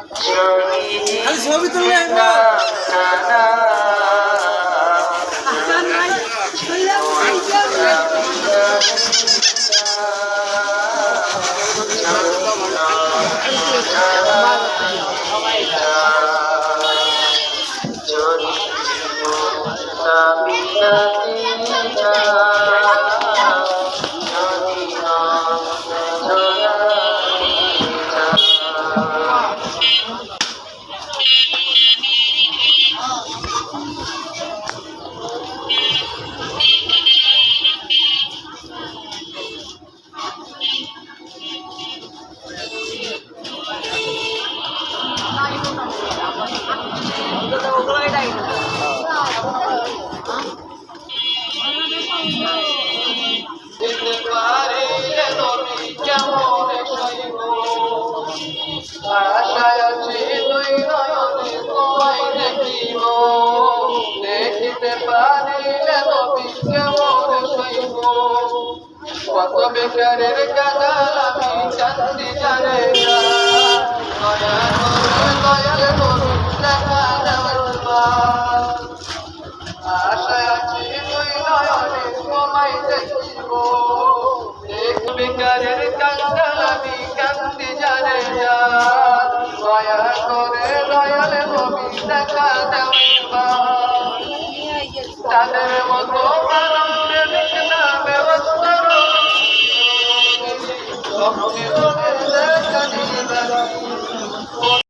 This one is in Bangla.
খালি ছবি তুললে আশায় আছি দুই নয়নে তোমায় দেখিব, দেখিতে পারিলে নবী কেমন সইব। কত বেকারের কাঙাল আমি কান্দি জানে না, দয়া করে দয়াল নবী দেখা দেওয়ার বার। আশায় আছি দুই নয়নে তোমায় দেখিব, বেকারের কাঙাল আমি কান্দি জানে না, দয়া করে দয়াল নবী দেখা দেওয়ার। তাদের মতো মানব প্রেমিক নামে অস্তর স্বপ্নে দেখা দিবে।